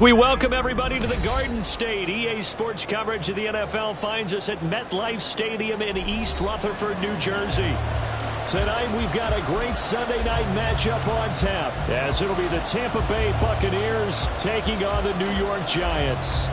We welcome everybody to the Garden State. EA Sports coverage of the NFL finds us at MetLife Stadium in East Rutherford, New Jersey. Tonight we've got a great Sunday night matchup on tap, as it'll be the Tampa Bay Buccaneers taking on the New York Giants.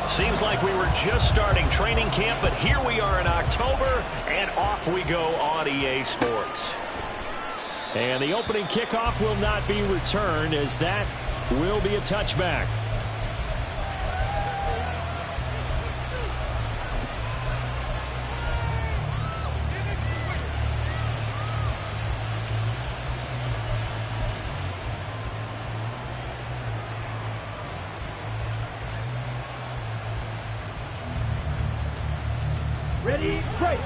Seems like we were just starting training camp, but here we are in October, and off we go on EA Sports. And the opening kickoff will not be returned, as that will be a touchback. Ready, break.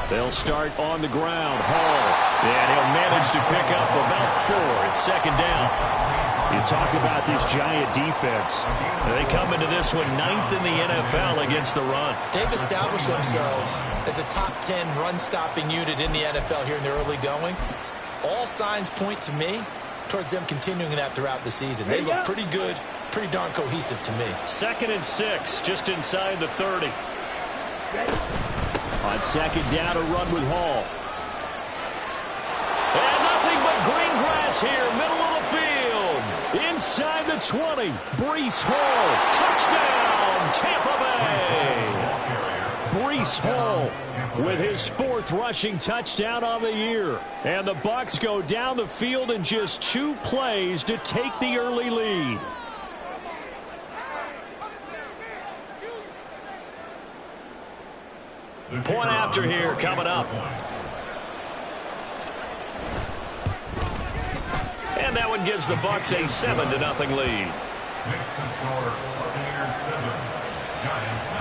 They'll start on the ground. Hall. And he'll manage to pick up about 4. It's second down. You talk about this Giant defense. They come into this one 9th in the NFL against the run. They've established themselves as a top 10 run-stopping unit in the NFL here in the early going. All signs point to me towards them continuing that throughout the season. They look pretty good, pretty darn cohesive to me. 2nd and 6, just inside the 30. On second down, a run with Hall. And nothing but green grass here, middle of the field. Inside the 20, Breece Hall. Touchdown, Tampa Bay. Breece Hall with his 4th rushing touchdown on the year. And the Bucs go down the field in just 2 plays to take the early lead. Point after here coming up. And that one gives the Bucs a 7-0 lead. Makes the score Buccaneers 7, Giants 0.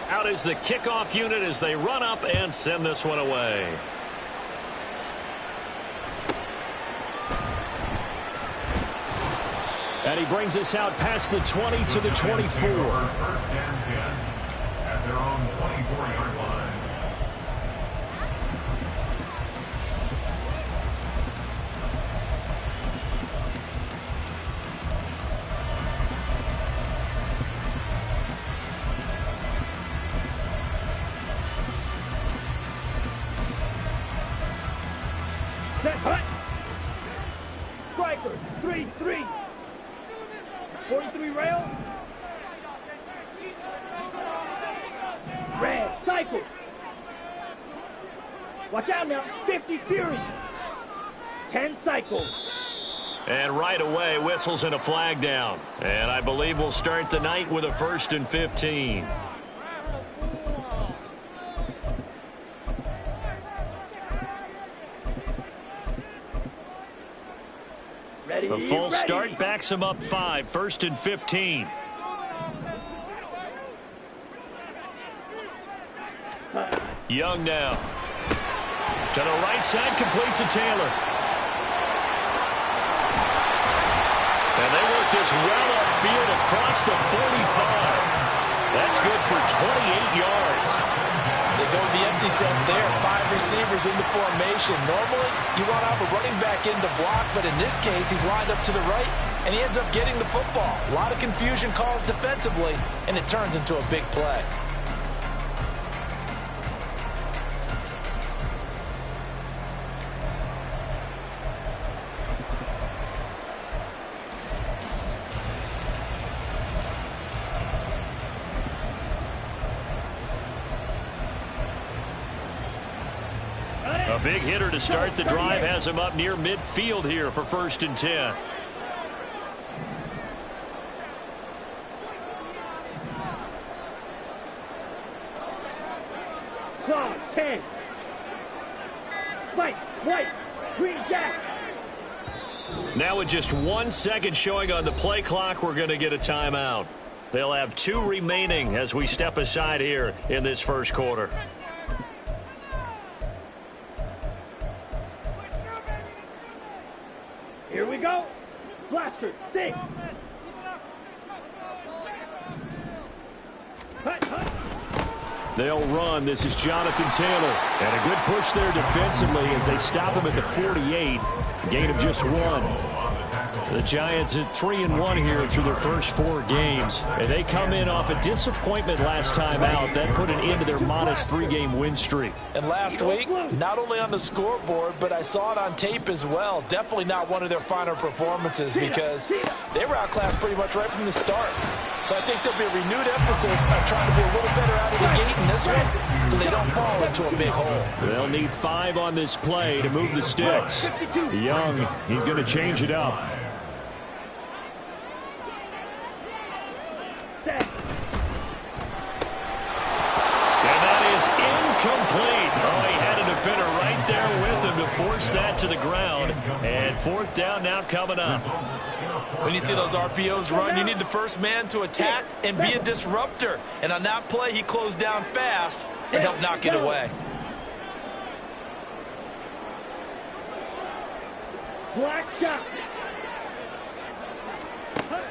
Out is the kickoff unit as they run up and send this one away. And he brings us out past the 20 to the 24. 1st and 10 at their own 24-yard line. Striker, 3-3. 43 rail. Red, cycle. Watch out now, 50 Fury. 10 cycles. And right away, whistles and a flag down. And I believe we'll start the night with a 1st and 15. A full start backs him up 5, 1st and 15. Young now. To the right side, complete to Taylor. And they work this well upfield across the 45. That's good for 28 yards. They go to the empty set there, 5 receivers in the formation. Normally, you want to have a running back in to block, but in this case, he's lined up to the right, and he ends up getting the football. A lot of confusion calls defensively, and it turns into a big play. A big hitter to start the drive has him up near midfield here for 1st and 10. claws, 10. Spike, white, green jack. Now with just 1 second showing on the play clock, we're going to get a timeout. They'll have 2 remaining as we step aside here in this first quarter. Here we go. Blaster, 6. Hut. They'll run. This is Jonathan Taylor. And a good push there defensively as they stop him at the 48. Gain of just 1. The Giants at 3-1 here through their first 4 games. And they come in off a disappointment last time out. That put an end to their modest 3-game win streak. And last week, not only on the scoreboard, but I saw it on tape as well. Definitely not one of their finer performances because they were outclassed pretty much right from the start. So I think there'll be a renewed emphasis on trying to be a little better out of the gate in this one so they don't fall into a big hole. They'll need 5 on this play to move the sticks. Young, he's going to change it up. Incomplete. Oh, he had a defender right there with him to force that to the ground. And 4th down now coming up. When you see those RPOs run, you need the first man to attack and be a disruptor. And on that play, he closed down fast and helped knock it away. Black shot.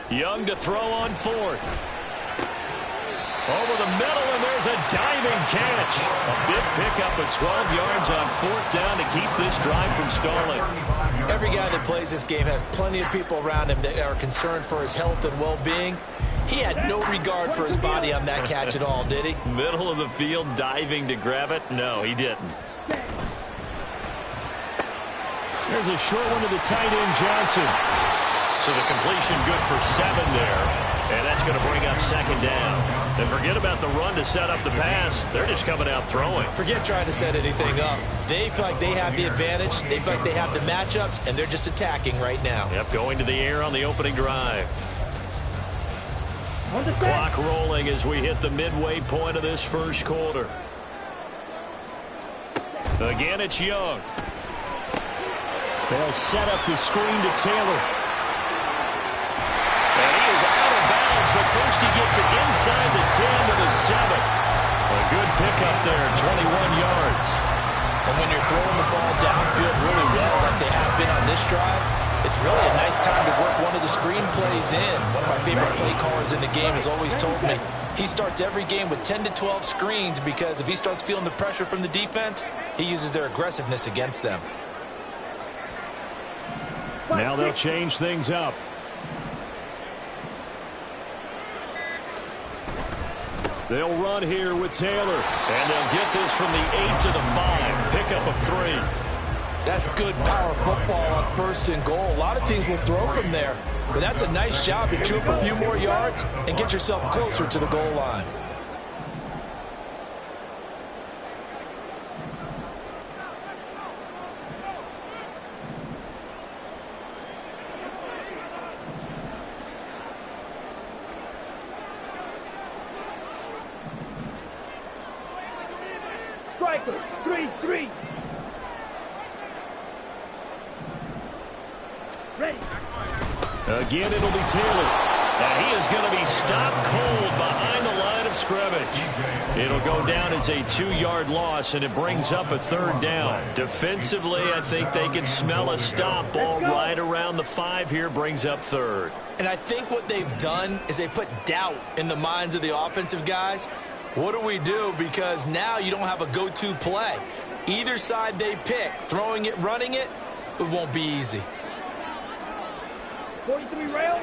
Young to throw on 4th. Over the middle, and there's a diving catch. A big pickup of 12 yards on 4th down to keep this drive from stalling. Every guy that plays this game has plenty of people around him that are concerned for his health and well-being. He had no regard for his body on that catch at all, did he? Middle of the field, diving to grab it? No, he didn't. There's a short one to the tight end, Johnson. So the completion good for 7 there. And that's going to bring up 2nd down. And forget about the run to set up the pass. They're just coming out throwing. Forget trying to set anything up. They feel like they have the advantage. They feel like they have the matchups, and they're just attacking right now. Yep, going to the air on the opening drive. Clock rolling as we hit the midway point of this first quarter. Again, it's Young. They'll set up the screen to Taylor. And he is out of bounds, but first he gets it inside the 10 to the 7. A good pickup there, 21 yards. And when you're throwing the ball downfield really well like they have been on this drive, it's really a nice time to work one of the screen plays in. One of my favorite play callers in the game has always told me he starts every game with 10 to 12 screens because if he starts feeling the pressure from the defense, he uses their aggressiveness against them. Now they'll change things up. They'll run here with Taylor. And they'll get this from the 8 to the 5. Pickup of 3. That's good power football on 1st and goal. A lot of teams will throw from there. But that's a nice job to chew up a few more yards and get yourself closer to the goal line. Strikers, 3-3. Ready. Again, it'll be Taylor. And he is going to be stopped cold behind the line of scrimmage. It'll go down as a 2-yard loss, and it brings up a 3rd down. Defensively, I think they can smell a stop ball right around the 5 here, brings up 3rd. And I think what they've done is they put doubt in the minds of the offensive guys. What do we do? Because now you don't have a go-to play. Either side they pick, throwing it, running it, it won't be easy. 43 rails.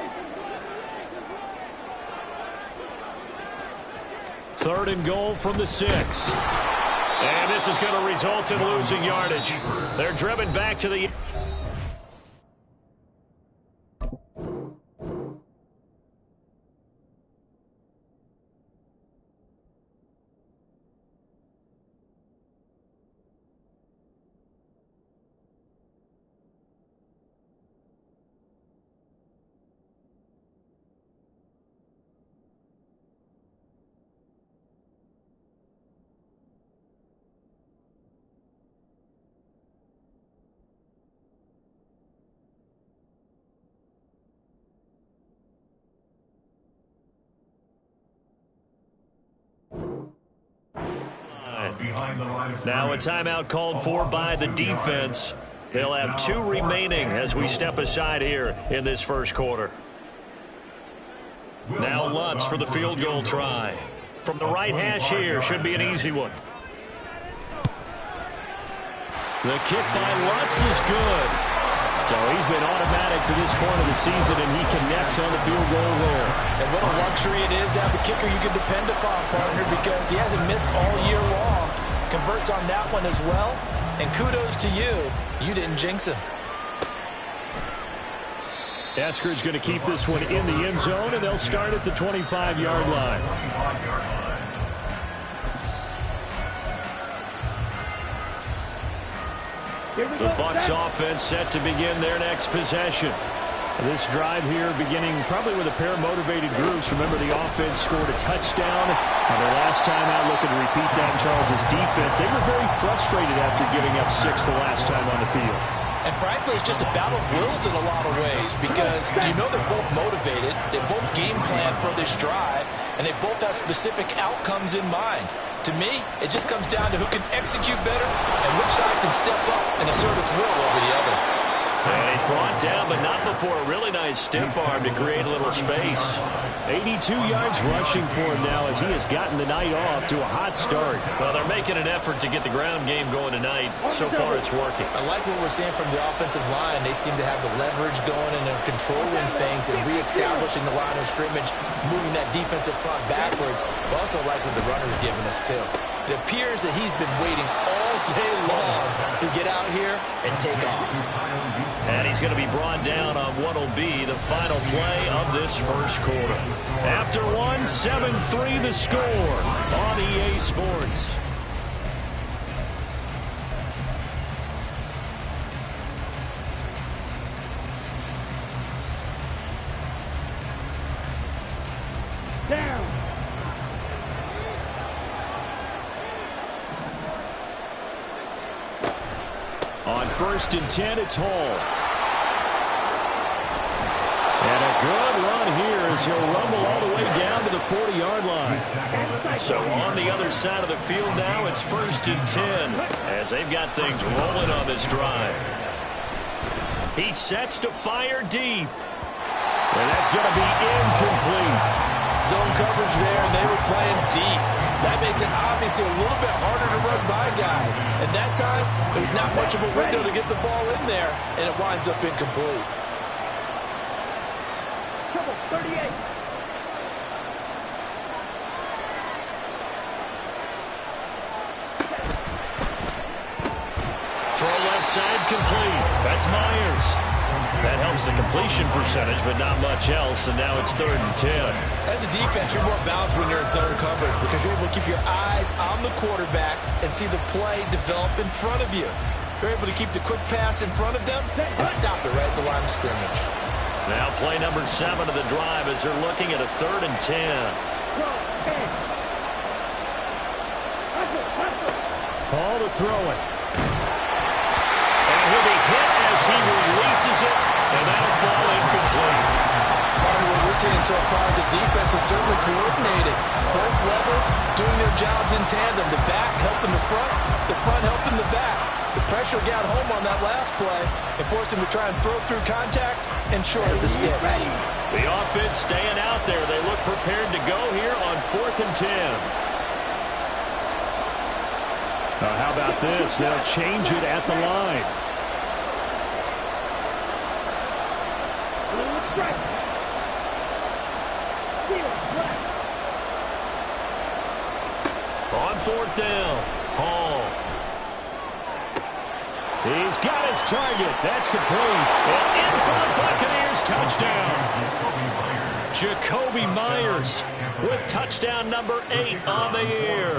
3rd and goal from the 6. And this is going to result in losing yardage. They're driven back to the... behind the line of Now a scrimmage. timeout called for by the defense. They'll have 2 remaining as we step aside here in this first quarter. Now Lutz for the field goal try. From the right hash here, should be an easy one. The kick by Lutz is good. So he's been automatic to this point of the season, and he connects on the field goal there. And what a luxury it is to have a kicker you can depend upon, partner, because he hasn't missed all year long. Converts on that one as well. And kudos to you. You didn't jinx him. Eskridge going to keep this one in the end zone, and they'll start at the 25-yard line. The Bucs offense set to begin their next possession. This drive here beginning probably with a pair of motivated groups. Remember, the offense scored a touchdown. And their last time out, looking to repeat that in Charles' defense. They were very frustrated after giving up 6 the last time on the field. And frankly, it's just a battle of wills in a lot of ways because you know they're both motivated. They both game plan for this drive, and they both have specific outcomes in mind. To me, it just comes down to who can execute better and which side can step up and assert its will over the other. And he's brought down, but not before a really nice stiff arm to create a little space. 82 yards rushing for him now as he has gotten the night off to a hot start. Well, they're making an effort to get the ground game going tonight. So far, it's working. I like what we're seeing from the offensive line. They seem to have the leverage going and they're controlling things and reestablishing the line of scrimmage, moving that defensive front backwards. But also like what the runner's giving us, too. It appears that he's been waiting all day long to get out here and take off. And he's going to be brought down on what will be the final play of this first quarter. After 7-3 the score on EA Sports. Down. On 1st and 10, it's Hall. And a good run here as he'll rumble all the way down to the 40-yard line. So on the other side of the field now, it's 1st and 10 as they've got things rolling on this drive. He sets to fire deep. And that's going to be incomplete. Zone coverage there, and they were playing deep. That makes it obviously a little bit harder to run by guys. And that time, there's not much of a window to get the ball in there, and it winds up incomplete. Trouble, 38. Throw left side complete. That's Myers. That helps the completion percentage, but not much else, and now it's 3rd and 10. As a defense, you're more balanced when you're in zone coverage because you're able to keep your eyes on the quarterback and see the play develop in front of you. You're able to keep the quick pass in front of them and stop it right at the line of scrimmage. Now play number 7 of the drive as they're looking at a 3rd and 10. Hall to throw it. And he'll be hit as he releases it, and that'll fall incomplete. Part of what we're seeing so far as a defense is certainly coordinated. Both levels doing their jobs in tandem. The back helping the front helping the back. The pressure got home on that last play and forced him to try and throw through contact and short of the sticks. The offense staying out there. They look prepared to go here on 4th and 10. How about this? They'll change it at the line. On 4th down, Hall. He's got his target. That's complete. And in for the Buccaneers touchdown. Jacoby Myers with touchdown number 8 on the year.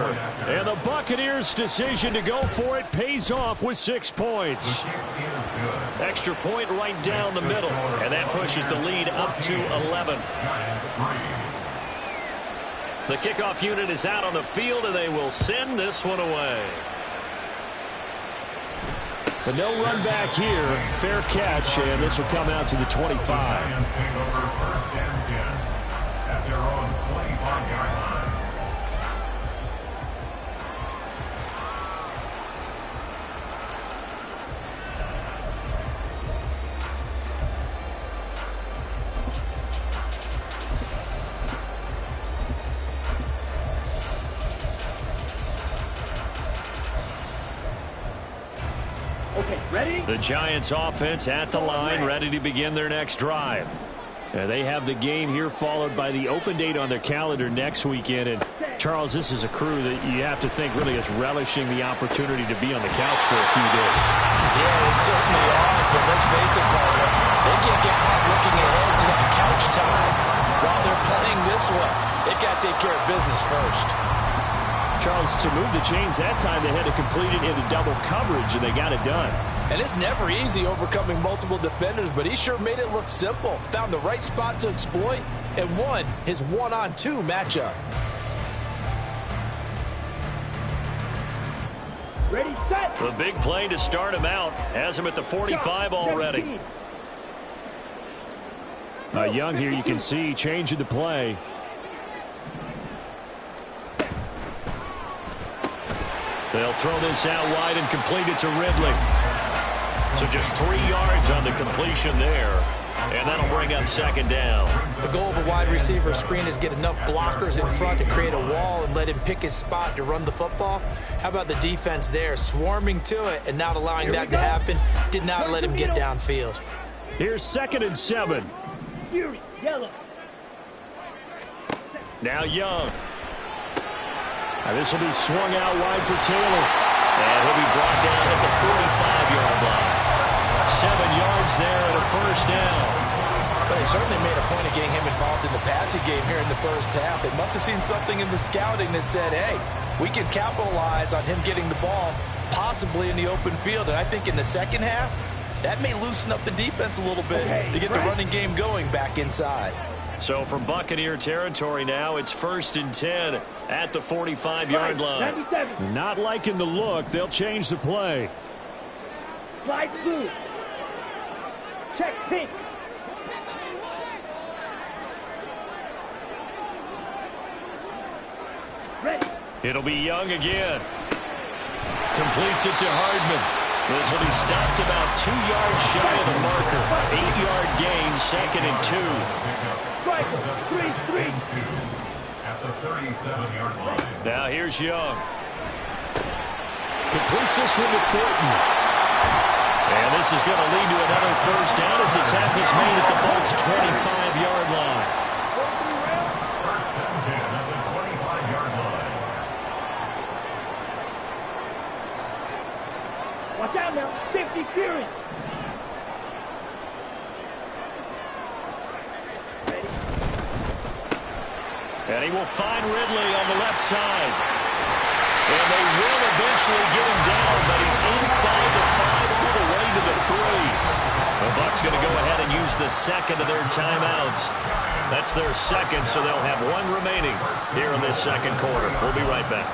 And the Buccaneers' decision to go for it pays off with 6 points. Extra point right down the middle. And that pushes the lead up to 11. The kickoff unit is out on the field, and they will send this one away. But no run back here. Fair catch, and this will come out to the 25. Okay, ready? The Giants offense at the line, ready to begin their next drive. They have the game here followed by the open date on their calendar next weekend. And Charles, this is a crew that you have to think really is relishing the opportunity to be on the couch for a few days. Yeah, they certainly are, but let's face it, Barbara, they can't get caught looking ahead to that couch time while they're playing this one. They've got to take care of business first. Charles, to move the chains that time, they had to complete it into double coverage, and they got it done. And it's never easy overcoming multiple defenders, but he sure made it look simple. Found the right spot to exploit and won his one-on-two matchup. Ready, set. The big play to start him out has him at the 45 already. Young here, you can see, changing the play. They'll throw this out wide and complete it to Ridley. So just 3 yards on the completion there. And that'll bring up second down. The goal of a wide receiver screen is get enough blockers in front to create a wall and let him pick his spot to run the football. How about the defense there, swarming to it and not allowing that to happen? Did not let him get downfield. Here's 2nd and 7. Fury, yellow. Now Young. This will be swung out wide for Taylor. And he'll be brought down at the 45-yard line. 7 yards there and a first down. But they certainly made a point of getting him involved in the passing game here in the first half. They must have seen something in the scouting that said, hey, we can capitalize on him getting the ball possibly in the open field. And I think in the second half, that may loosen up the defense a little bit to get the running game going back inside. So from Buccaneer territory now, it's 1st and 10 at the 45-yard line. 97. Not liking the look. They'll change the play. Slide blue. Check pink. Ready. It'll be Young again. Completes it to Hardman. This will be stopped about 2 yards shy of the marker. 8-yard gain, 2nd and 2. Right. 3-3. At the 37-yard line. Now here's Young. Completes this one to Thornton. And this is going to lead to another first down as the tackle's made at the Bucs' 25-yard line. First and 10 at the 25-yard line. Watch out now. 50 Fury. Ready. And he will find Ridley on the left side. And they will eventually get him down, but he's inside the 5 all the way to the 3. The Bucs going to go ahead and use the second of their timeouts. That's their second, so they'll have 1 remaining here in this second quarter. We'll be right back.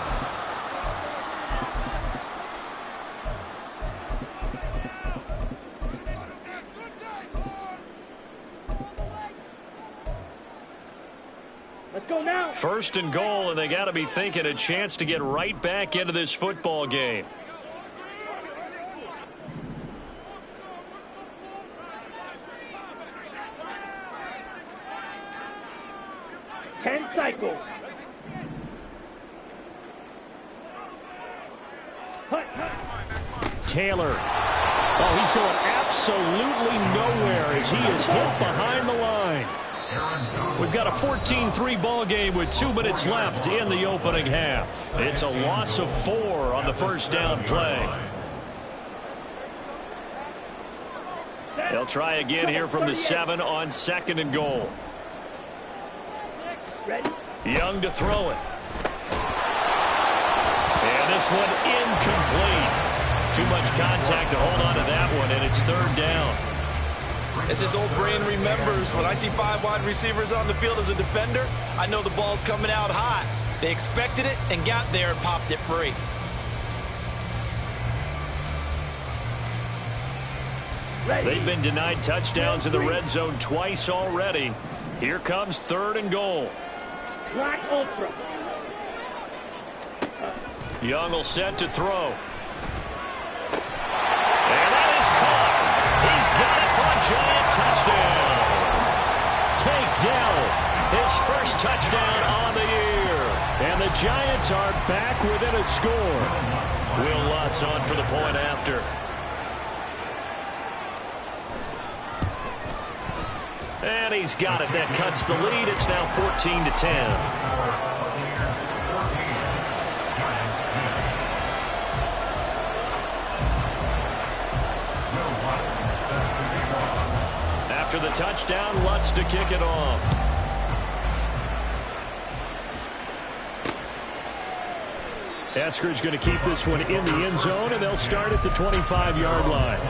Let's go now. 1st and goal, and they got to be thinking a chance to get right back into this football game. Ten cycles. Hut, hut. Taylor. Oh, he's going absolutely nowhere as he is hit behind the line. We've got a 14-3 ball game with 2 minutes left in the opening half. It's a loss of 4 on the first down play. They'll try again here from the 7 on 2nd and goal. Ready. Young to throw it. And this one incomplete. Too much contact to hold on to that one, and it's 3rd down. As his old brain remembers, when I see 5 wide receivers on the field as a defender, I know the ball's coming out hot. They expected it and got there and popped it free. They've been denied touchdowns in the red zone twice already. Here comes 3rd and goal. Black Ultra. Young will set to throw. And that is caught. He's got it for a giant touchdown. Tank Dell, his first touchdown on the year. And the Giants are back within a score. Will Lutz on for the point after. And he's got it. That cuts the lead. It's now 14-10. After the touchdown, Lutz to kick it off. Eskridge going to keep this one in the end zone, and they'll start at the 25-yard line.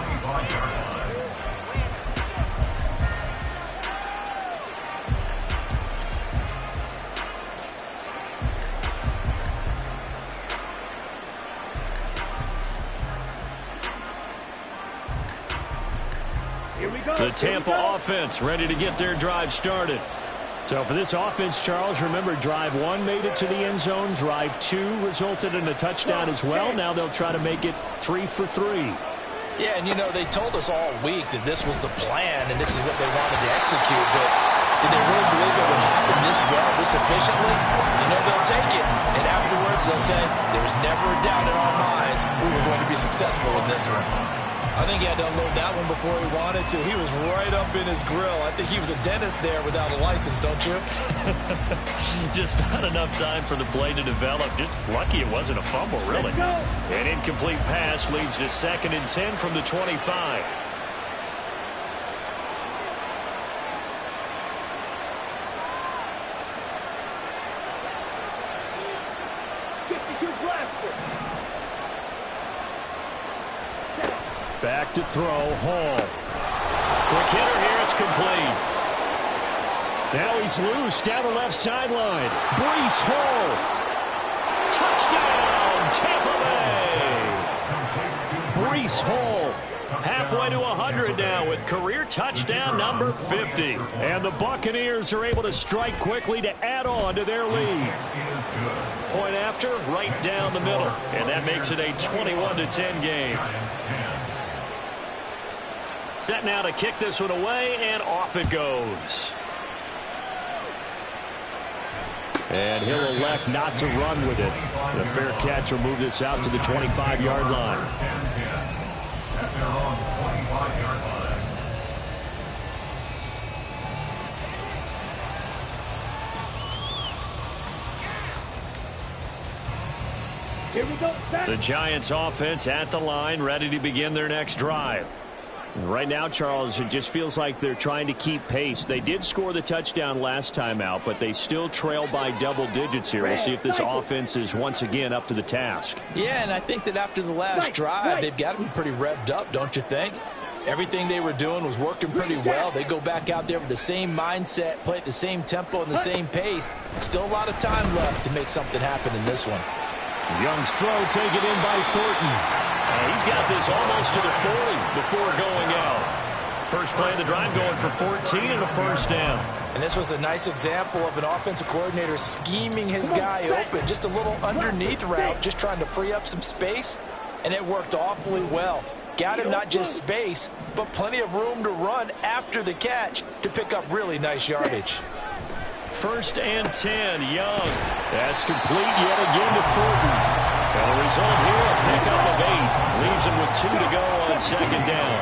The Tampa offense ready to get their drive started. So for this offense, Charles, remember drive 1 made it to the end zone. Drive 2 resulted in a touchdown as well. Now they'll try to make it 3 for 3. Yeah, and you know, they told us all week that this was the plan and this is what they wanted to execute. But did they really believe it would happen this well, this efficiently? You know, they'll take it. And afterwards, they'll say, there's never a doubt in our minds we were going to be successful in this one. I think he had to unload that one before he wanted to. He was right up in his grill. I think he was a dentist there without a license, don't you? Just not enough time for the play to develop. Just lucky it wasn't a fumble, really. An incomplete pass leads to 2nd and 10 from the 25. Back to throw, Hall. Quick hitter here, it's complete. Now he's loose down the left sideline. Brees Hall. Touchdown, Tampa Bay. Brees Hall halfway to 100 now with career touchdown number 50. And the Buccaneers are able to strike quickly to add on to their lead. Point after, right down the middle. And that makes it a 21-10 game. Set now to kick this one away, and off it goes. And he'll elect not to run with it. The fair catch will move this out to the 25-yard line. Here we go. The Giants offense at the line, ready to begin their next drive. Right now, Charles, it just feels like they're trying to keep pace. They did score the touchdown last time out, but they still trail by double digits here. We'll see if this offense is once again up to the task. Yeah, and I think that after the last drive, they've got to be pretty revved up, don't you think? Everything they were doing was working pretty well. They go back out there with the same mindset, play at the same tempo and the same pace. Still a lot of time left to make something happen in this one. Young's throw taken in by Thornton. He's got this almost to the 40 before going out. First play of the drive going for 14 and a first down. And this was a nice example of an offensive coordinator scheming his guy open. Just a little underneath route, just trying to free up some space, and it worked awfully well. Got him not just space, but plenty of room to run after the catch to pick up really nice yardage. 1st and 10, Young. That's complete yet again to Thornton. And the result here, a pickup of 8. Leaves him with 2 to go on 2nd down.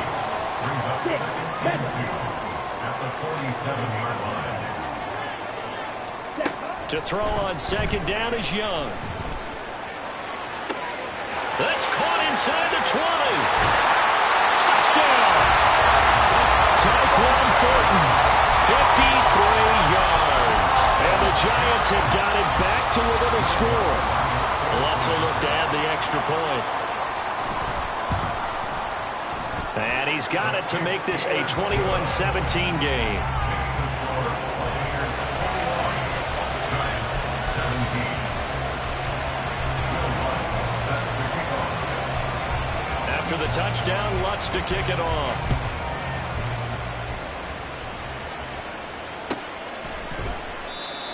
To throw on 2nd down is Young. That's caught inside the 20. Touchdown. Tyquan Thornton, 53 yards. And the Giants have got it back to within a score. Lutz will look to add the extra point. And he's got it to make this a 21-17 game. After the touchdown, Lutz to kick it off.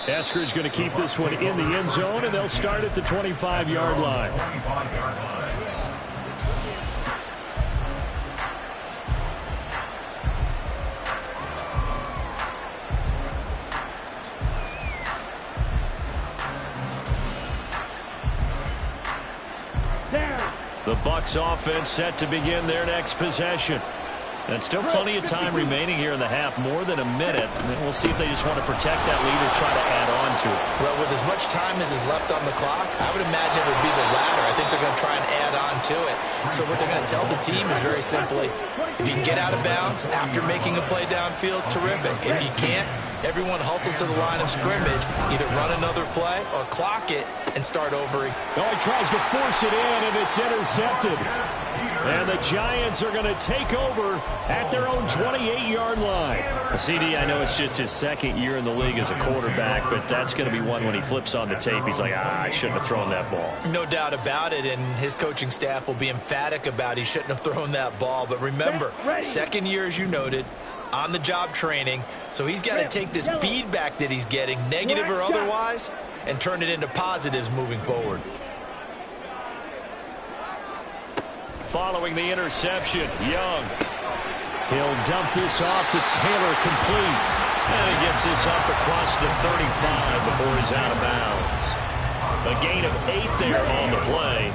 Eskridge going to keep this one in the end zone, and they'll start at the 25-yard line. The Bucs offense set to begin their next possession. And still plenty of time remaining here in the half, more than a minute. And we'll see if they just want to protect that lead or try to add on to it. Well, with as much time as is left on the clock, I would imagine it would be the latter. I think they're going to try and add on to it. So what they're going to tell the team is very simply, if you can get out of bounds after making a play downfield, terrific. If you can't, everyone hustle to the line of scrimmage, either run another play or clock it and start over. Oh, he tries to force it in, and it's intercepted. And the Giants are going to take over at their own 28-yard line. CD, I know it's just his second year in the league as a quarterback, but that's going to be one when he flips on the tape. He's like, I shouldn't have thrown that ball. No doubt about it, and his coaching staff will be emphatic about he shouldn't have thrown that ball. But remember, second year, as you noted, on-the-job training, so he's got to take this feedback that he's getting, negative or otherwise, and turn it into positives moving forward. Following the interception, Young. He'll dump this off to Taylor, complete. And he gets this up across the 35 before he's out of bounds. A gain of 8 there on the play.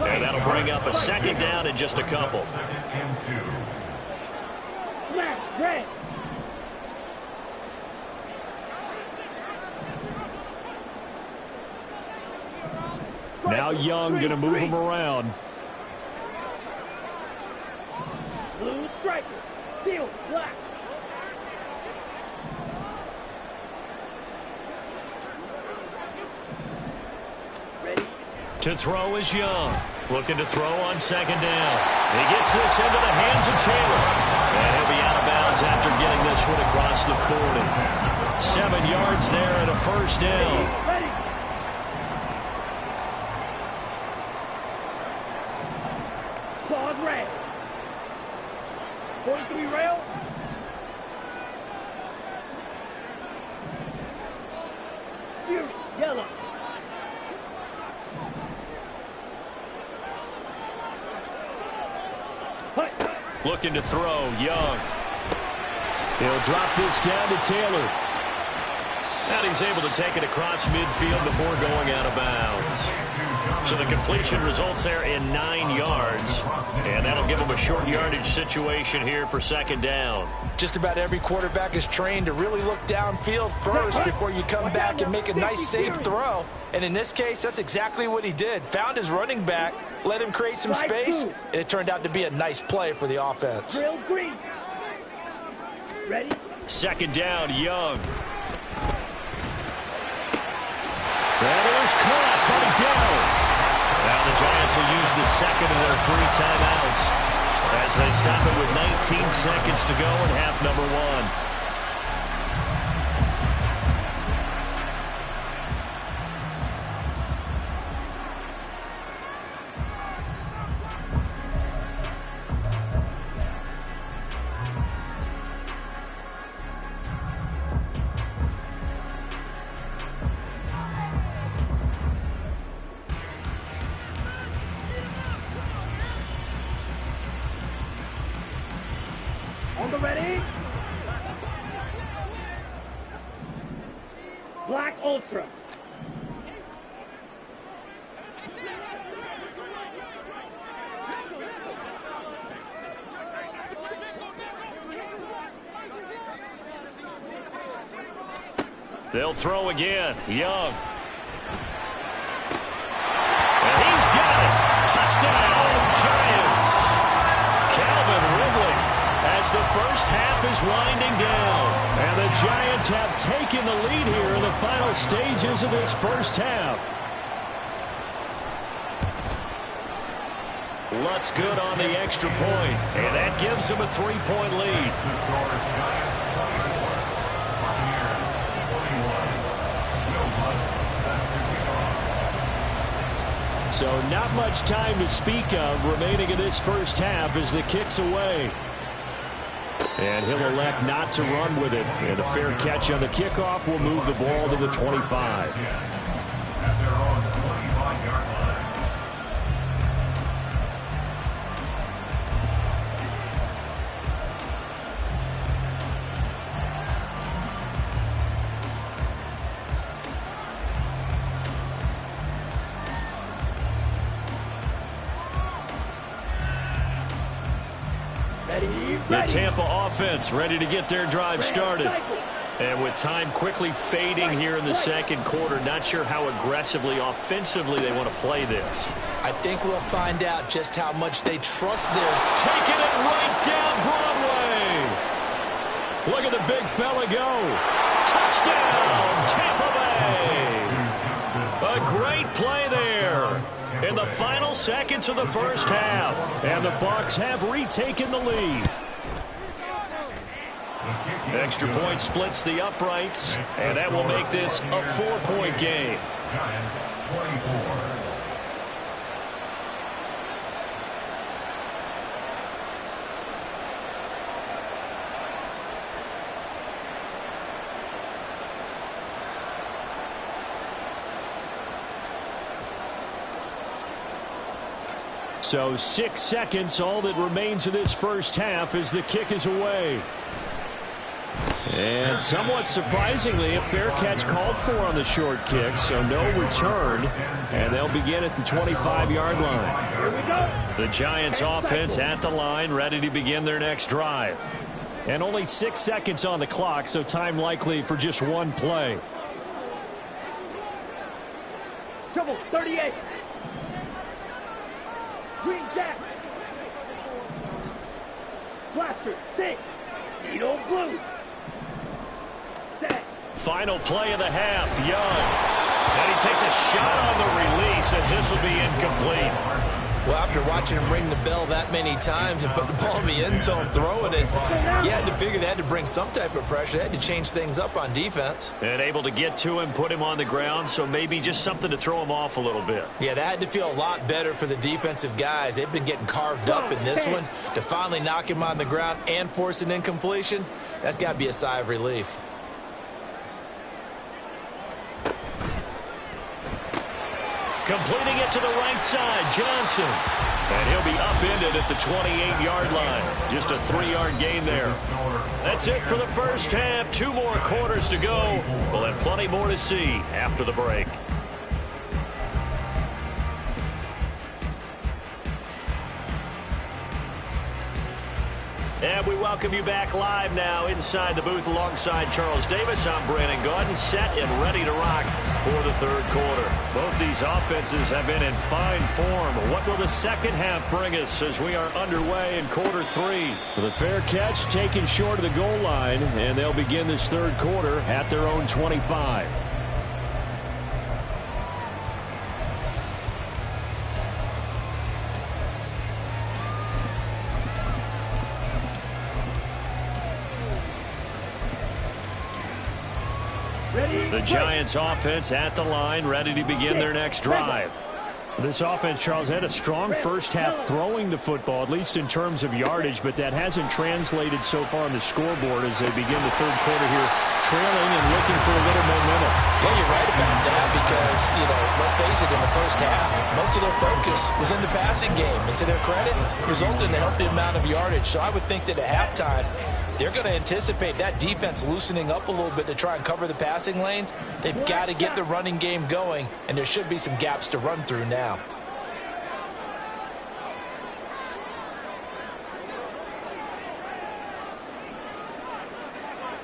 And that'll bring up a second down in just a couple. Now Young going to move him around. Blue striker, field black. Ready? To throw is Young. Looking to throw on second down. He gets this into the hands of Taylor. And he'll be out of bounds after getting this one across the 40. 7 yards there and a first down. Ready? Claws red. 43 rail. Fury, yellow. Looking to throw, Young. He'll drop this down to Taylor. And he's able to take it across midfield before going out of bounds. So the completion results there in 9 yards. And that'll give him a short yardage situation here for second down. Just about every quarterback is trained to really look downfield first before you come back and make a nice, safe throw. And in this case, that's exactly what he did. Found his running back, let him create some space, and it turned out to be a nice play for the offense. Drill green. Ready? Second down, Young. That is caught by down. Now the Giants will use the second of their 3 timeouts as they stop it with 19 seconds to go in half number 1. On the ready? Black Ultra. They'll throw again. Young. And he's got it. Touchdown, Giants. Calvin Ridley as the first half is winding down. And the Giants have taken the lead here in the final stages of this first half. Lutz good on the extra point, and that gives him a 3-point lead. So not much time to speak of remaining in this first half as the kick's away. And he'll elect not to run with it. And a fair catch on the kickoff will move the ball to the 25. The Tampa offense ready to get their drive started. And with time quickly fading here in the second quarter, not sure how aggressively, offensively they want to play this. I think we'll find out just how much they trust their... Taking it right down Broadway. Look at the big fella go. Touchdown, Tampa Bay. A great play there in the final seconds of the first half. And the Bucs have retaken the lead. Extra point splits the uprights, and that will make this a 4-point game. Giants 24. So 6 seconds, all that remains of this first half as the kick is away. And somewhat surprisingly, a fair catch called for on the short kick, so no return, and they'll begin at the 25-yard line. Here we go. The Giants offense at the line, ready to begin their next drive. And only 6 seconds on the clock, so time likely for just one play. Trouble, 38. Green Jack. Blaster, 6. Needle blue. Set. Final play of the half, Young. And he takes a shot on the release as this will be incomplete. Well, after watching him ring the bell that many times and put the ball in the end zone, throwing it, you had to figure they had to bring some type of pressure. They had to change things up on defense. And able to get to him, put him on the ground, so maybe just something to throw him off a little bit. Yeah, that had to feel a lot better for the defensive guys. They've been getting carved up in this one. To finally knock him on the ground and force an incompletion, that's got to be a sigh of relief. Completing it to the right side, Johnson. And he'll be upended at the 28-yard line. Just a 3-yard gain there. That's it for the first half. 2 more quarters to go. We'll have plenty more to see after the break. And we welcome you back live now inside the booth alongside Charles Davis. I'm Brandon Gaudin, set and ready to rock for the third quarter. Both these offenses have been in fine form. What will the second half bring us as we are underway in quarter 3? The fair catch taken short of the goal line, and they'll begin this third quarter at their own 25. The Giants offense at the line, ready to begin their next drive. This offense, Charles, had a strong first half throwing the football, at least in terms of yardage, but that hasn't translated so far on the scoreboard as they begin the third quarter here, trailing and looking for a little momentum. Yeah, you're right about that because, let's face it, in the first half, most of their focus was in the passing game. And to their credit, resulted in a healthy amount of yardage. So I would think that at halftime, they're going to anticipate that defense loosening up a little bit to try and cover the passing lanes. They've got to get the running game going, and there should be some gaps to run through now.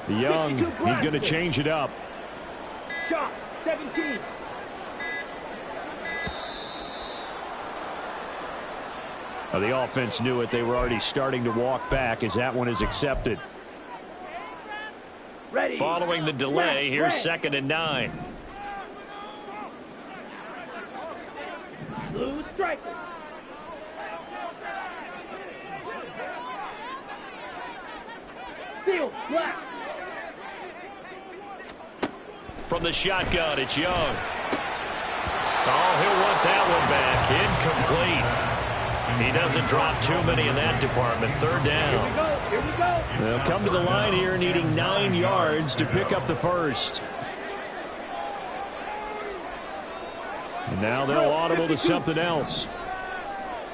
Young, he's going to change it up. Shot, 17. The offense knew it. They were already starting to walk back as that one is accepted. Ready. Following the delay, here's 2nd and 9. Blue strike. Seal, black. From the shotgun, it's Young. Oh, he'll want that one back. Incomplete. He doesn't drop too many in that department. 3rd down. Here we go. They'll come to the line here needing 9 yards to pick up the first. And now they'll audible to something else.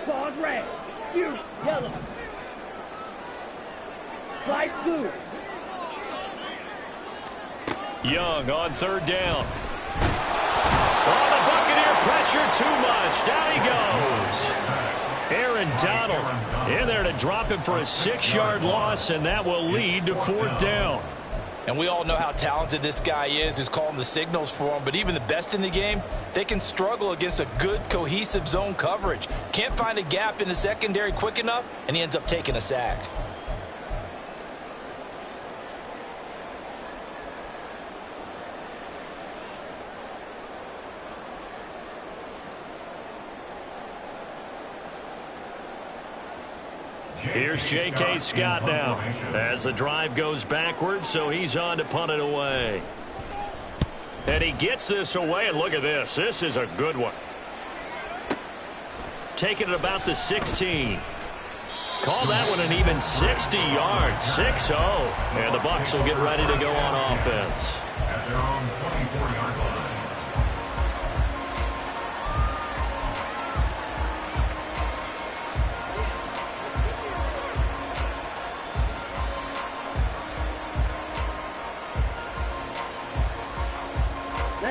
Claws red. Fuse yellow. Light blue. Young on 3rd down. Oh, the Buccaneer pressure too much. Down he goes. Aaron McDonald in there to drop him for a 6-yard loss, and that will lead to 4th down. And we all know how talented this guy is who's calling the signals for him, but even the best in the game, they can struggle against a good, cohesive zone coverage. Can't find a gap in the secondary quick enough, and he ends up taking a sack. Here's J.K. Scott now as the drive goes backwards, so he's on to punt it away. And he gets this away, and look at this. This is a good one. Taking it about the 16. Call that one an even 60 yards, 6-0. And the Bucs will get ready to go on offense. At their own 24-yard line.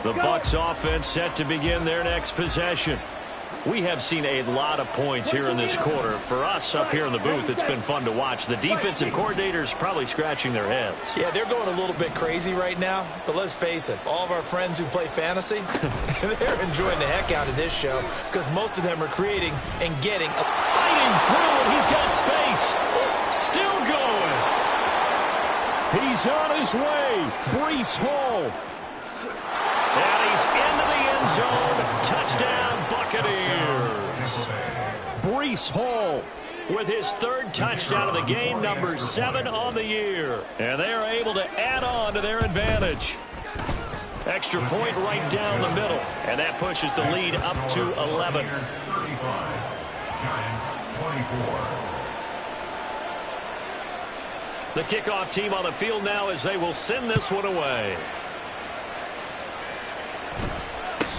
The Bucs offense set to begin their next possession. We have seen a lot of points here in this quarter. For us up here in the booth, it's been fun to watch. The defensive coordinators probably scratching their heads. Yeah, they're going a little bit crazy right now. But let's face it, all of our friends who play fantasy, they're enjoying the heck out of this show because most of them are creating and getting. Fighting through, and he's got space. Still going. He's on his way. Breece Hall. And he's into the end zone. Touchdown, Buccaneers. Breece Hall with his 3rd touchdown of the game, number 7 on the year. And they're able to add on to their advantage. Extra point right down the middle. And that pushes the lead up to 11. The kickoff team on the field now as they will send this one away.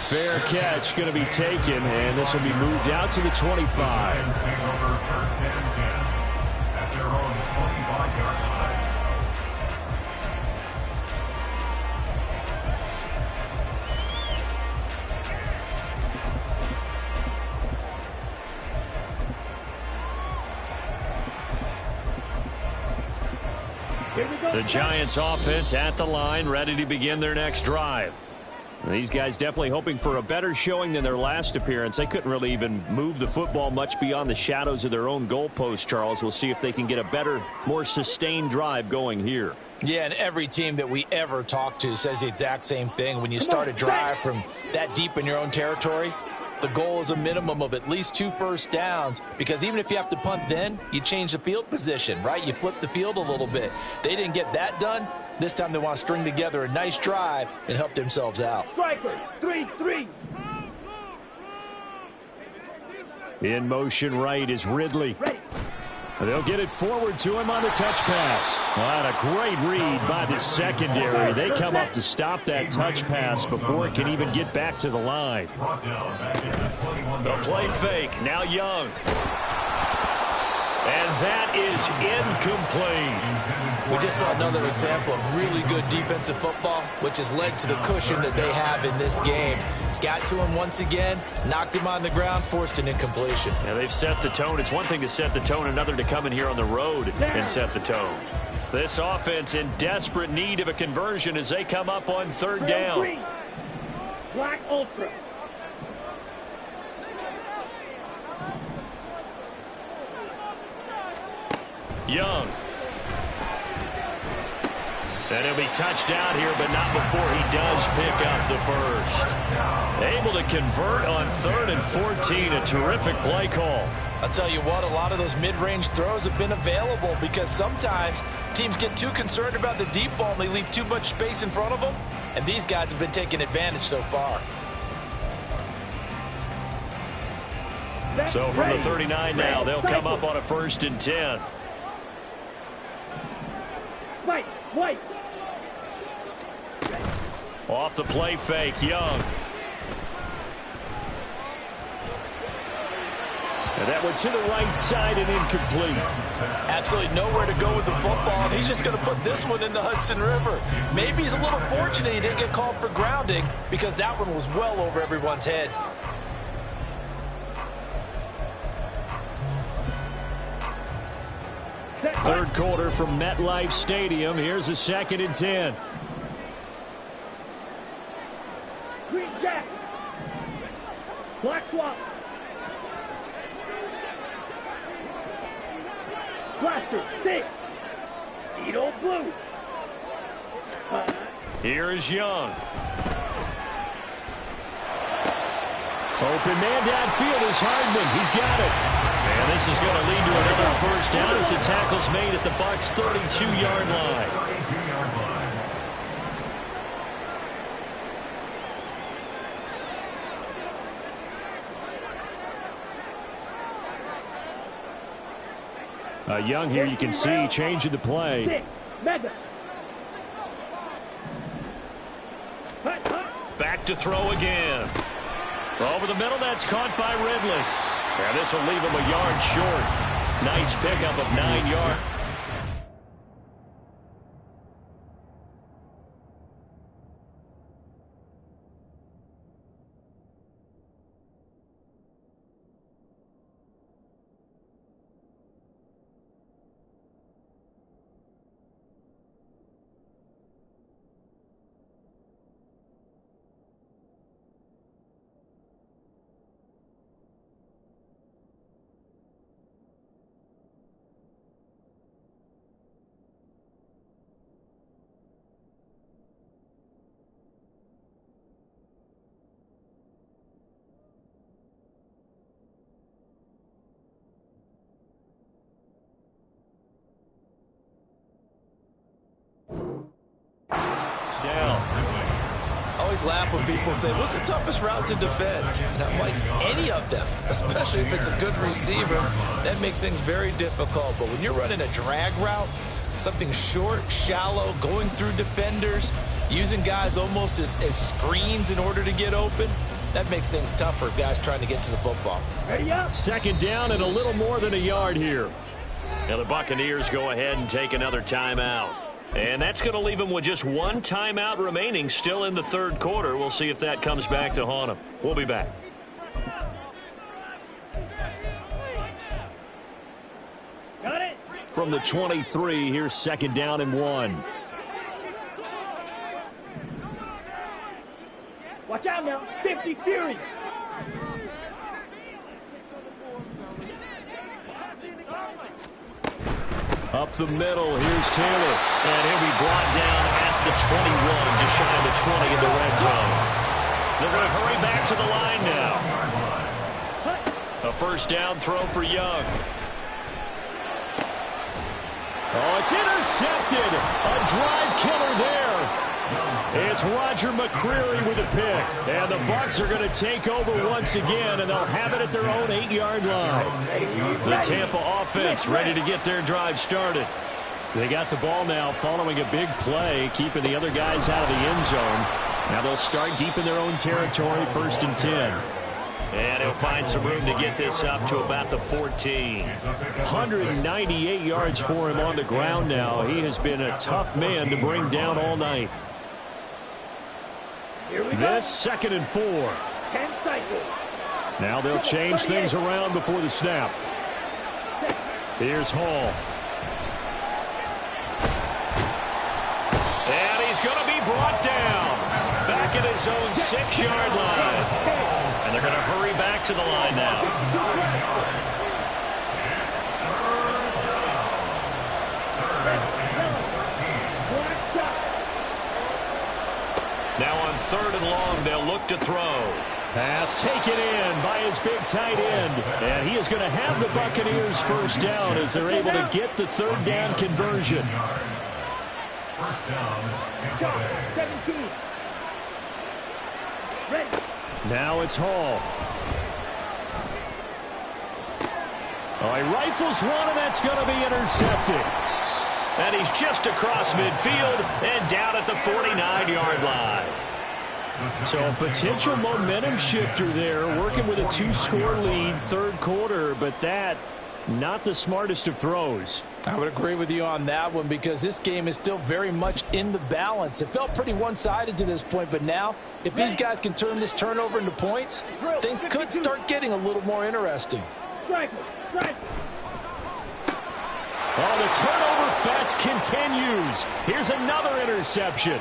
Fair catch going to be taken, and this will be moved out to the 25. At their own 25-yard line. The Giants offense at the line, ready to begin their next drive. These guys definitely hoping for a better showing than their last appearance. They couldn't really even move the football much beyond the shadows of their own goalpost, Charles. We'll see if they can get a better, more sustained drive going here. Yeah, and every team that we ever talk to says the exact same thing. When you start a drive from that deep in your own territory, the goal is a minimum of at least 2 first downs, because even if you have to punt then, you change the field position, right? You flip the field a little bit. They didn't get that done. This time they want to string together a nice drive and help themselves out. Striker, 3-3. In motion right is Ridley. They'll get it forward to him on the touch pass. Well, a great read by the secondary. They come up to stop that touch pass before it can even get back to the line. The play fake, now Young. And that is incomplete. We just saw another example of really good defensive football, which has led to the cushion that they have in this game. Got to him once again, knocked him on the ground, forced an incompletion. Yeah, they've set the tone. It's one thing to set the tone, another to come in here on the road and set the tone. This offense in desperate need of a conversion as they come up on 3rd down. Black Ultra. Young. And he'll be touched out here, but not before he does pick up the first. Able to convert on 3rd and 14. A terrific play call. I'll tell you what, a lot of those mid-range throws have been available because sometimes teams get too concerned about the deep ball and they leave too much space in front of them. And these guys have been taking advantage so far. So from the 39 now, they'll come up on a 1st and 10. White. Off the play fake, Young. And that one to the right side and incomplete. Absolutely nowhere to go with the football, and he's just going to put this one in the Hudson River. Maybe he's a little fortunate he didn't get called for grounding because that one was well over everyone's head. Third quarter from MetLife Stadium. Here's a 2nd and 10. Green jack. Black swap. Blaster, 6. Edo blue. Here is Young. Open man downfield is Hardman. He's got it. And this is going to lead to another first down as the tackle's made at the Bucs' 32-yard line. 32-yard line. Young here, you can see, changing the play. 6. Mega. Back to throw again. Over the middle, that's caught by Ridley. And this will leave him a yard short. Nice pickup of 9 yards. Down. I always laugh when people say, what's the toughest route to defend? And I'm like, any of them, especially if it's a good receiver. That makes things very difficult. But when you're running a drag route, something short, shallow, going through defenders, using guys almost as screens in order to get open, that makes things tougher for guys trying to get to the football. Ready up. 2nd down and a little more than a yard here. Now the Buccaneers go ahead and take another timeout. And that's going to leave them with just 1 timeout remaining still in the 3rd quarter. We'll see if that comes back to haunt them. We'll be back. Got it. From the 23, here's 2nd down and 1. Watch out now. 50 Fury. Up the middle, here's Taylor. And he'll be brought down at the 21, just shy of the 20 in the red zone. They're going to hurry back to the line now. A 1st down throw for Young. Oh, it's intercepted. A drive killer there. It's Roger McCreary with a pick. And the Bucs are going to take over once again, and they'll have it at their own 8-yard line. The Tampa offense ready to get their drive started. They got the ball now following a big play, keeping the other guys out of the end zone. Now they'll start deep in their own territory, 1st and 10. And he'll find some room to get this up to about the 14. 198 yards for him on the ground now. He has been a tough man to bring down all night. This 2nd and 4. 10 cycles. Now they'll change things around before the snap. Here's Hall. And he's going to be brought down. Back at his own 6-yard line. And they're going to hurry back to the line now. Now on 3rd and long, they'll look to throw. Pass taken in by his big tight end. And he is going to have the Buccaneers 1st down as they're able to get the 3rd down conversion. 1st down. 17. Ready. Now it's Hall. Oh, he rifles one, and that's going to be intercepted. And he's just across midfield and down at the 49-yard line. So a potential momentum shifter there, working with a 2-score lead, 3rd quarter, but that, not the smartest of throws. I would agree with you on that one because this game is still very much in the balance. It felt pretty one-sided to this point, but now if these guys can turn this turnover into points, things could start getting a little more interesting. Strike. Oh, the turnover fest continues. Here's another interception.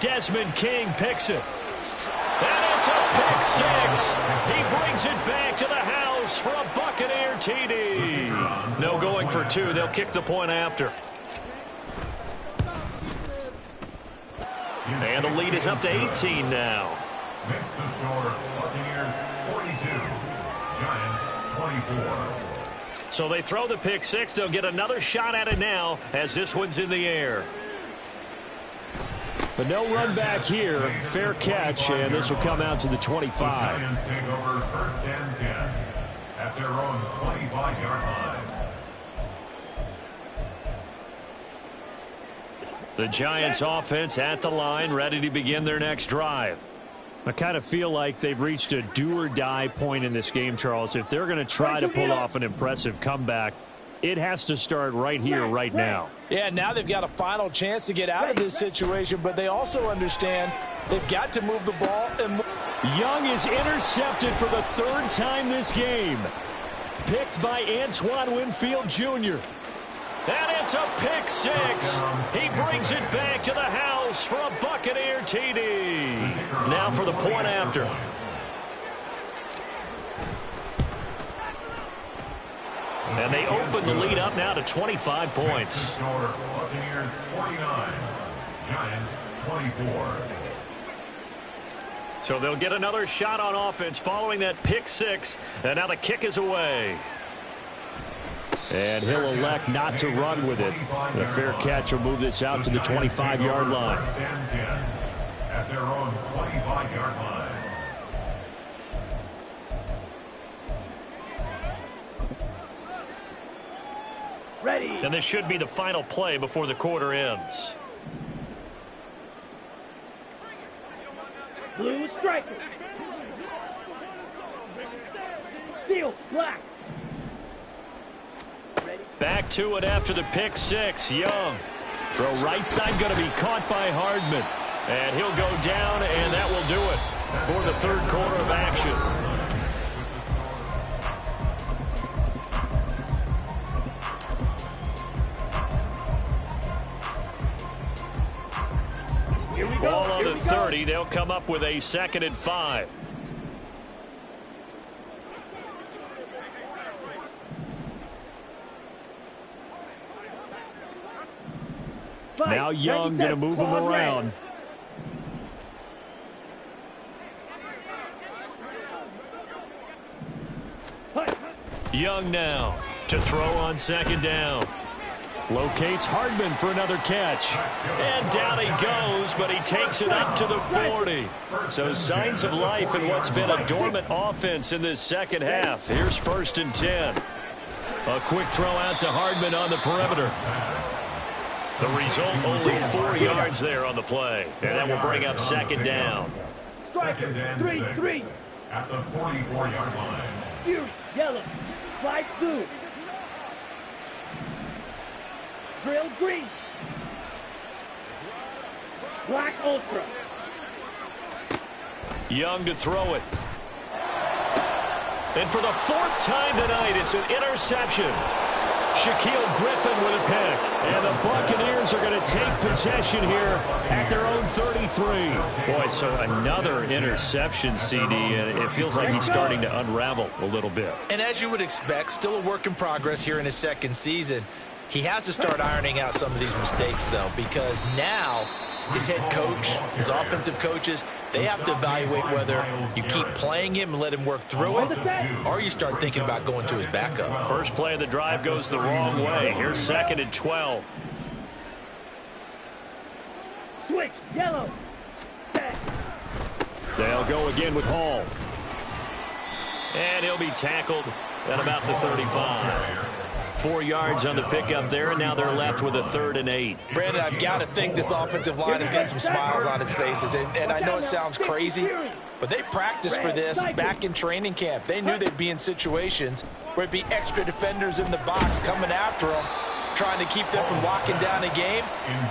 Desmond King picks it. And it's a pick six. He brings it back to the house for a Buccaneer TD. No going for two. They'll kick the point after. And the lead is up to 18 now. Makes the score Buccaneers 42, Giants 24. So they throw the pick six. They'll get another shot at it now as this one's in the air. But no run back here. Fair catch, and this will come out to the 25. The Giants take over first and 10 at their own 25-yard line. The Giants offense at the line, ready to begin their next drive. I kind of feel like they've reached a do-or-die point in this game, Charles. If they're going to try to pull off an impressive comeback, it has to start right here, right now. Yeah, now they've got a final chance to get out of this situation, but they also understand they've got to move the ball. Young is intercepted for the third time this game. Picked by Antoine Winfield Jr. And it's a pick six. He brings it back to the house for a Buccaneer TD. Now for the point after. And they open the lead up now to 25 points. Buccaneers 49, Giants 24. So they'll get another shot on offense following that pick six. And now the kick is away. And he'll elect not to run with it. The fair catch will move this out to the 25-yard line. At their own 25-yard line. Ready. And this should be the final play before the quarter ends. Blue striker. Steel, black. Back to it after the pick six. Young. Throw right side going to be caught by Hardman. And he'll go down, and that will do it for the third quarter of action. Here we go. Ball on the 30. They'll come up with a 2nd and 5. Now Young going to move him around. Young now to throw on 2nd down. Locates Hardman for another catch. And down he goes, but he takes it up to the 40. So signs of life in what's been a dormant offense in this second half. Here's 1st and 10. A quick throw out to Hardman on the perimeter. The result, only 4 yards there on the play. And that will bring up 2nd down. Second and 6 at the 44-yard line. Fury, yellow. Slide through. Drill green. Black ultra. Young to throw it. And for the 4th time tonight, it's an interception. Shaquille Griffin with a pick. And the Buccaneers are going to take possession here at their own 33. Boy, so another interception, CD, and it feels like he's starting to unravel a little bit. And as you would expect, still a work in progress here in his 2nd season. He has to start ironing out some of these mistakes, though, because now his head coach, his offensive coaches, they have to evaluate whether you keep playing him and let him work through it, or you start thinking about going to his backup. First play of the drive goes the wrong way. Here's 2nd and 12. Switch, yellow. Set. They'll go again with Hall. And he'll be tackled at about the 35. 4 yards on the pickup there, and now they're left with a 3rd and 8. Brandon, I've got to think this offensive line is getting some smiles on its faces. And I know it sounds crazy, but they practiced for this back in training camp. They knew they'd be in situations where it'd be extra defenders in the box coming after them, trying to keep them from locking down a game.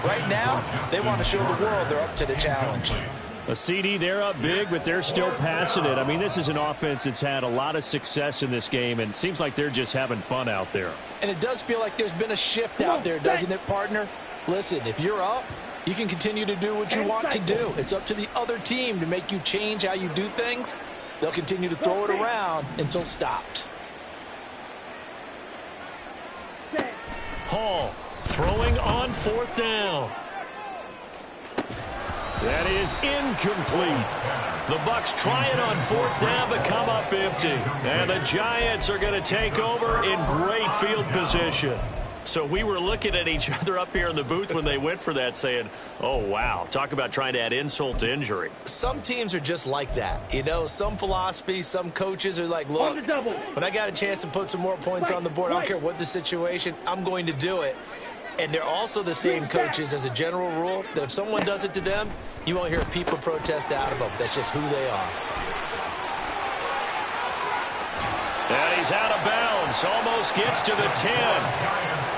Right now, they want to show the world they're up to the challenge. A CD, they're up big, but they're still passing it. I mean, this is an offense that's had a lot of success in this game, and it seems like they're just having fun out there. And it does feel like there's been a shift out there, doesn't it, partner? Listen, if you're up, you can continue to do what you want to do. It's up to the other team to make you change how you do things. They'll continue to throw it around until stopped. Hall throwing on 4th down. That is incomplete. The Bucs try it on 4th down but come up empty. And the Giants are going to take over in great field position. So we were looking at each other up here in the booth when they went for that saying, oh, wow, talk about trying to add insult to injury. Some teams are just like that. You know, some philosophies, some coaches are like, look, when I got a chance to put some more points on the board, I don't care what the situation, I'm going to do it. And they're also the same coaches as a general rule that if someone does it to them, you won't hear people protest out of them. That's just who they are. And he's out of bounds. Almost gets to the 10.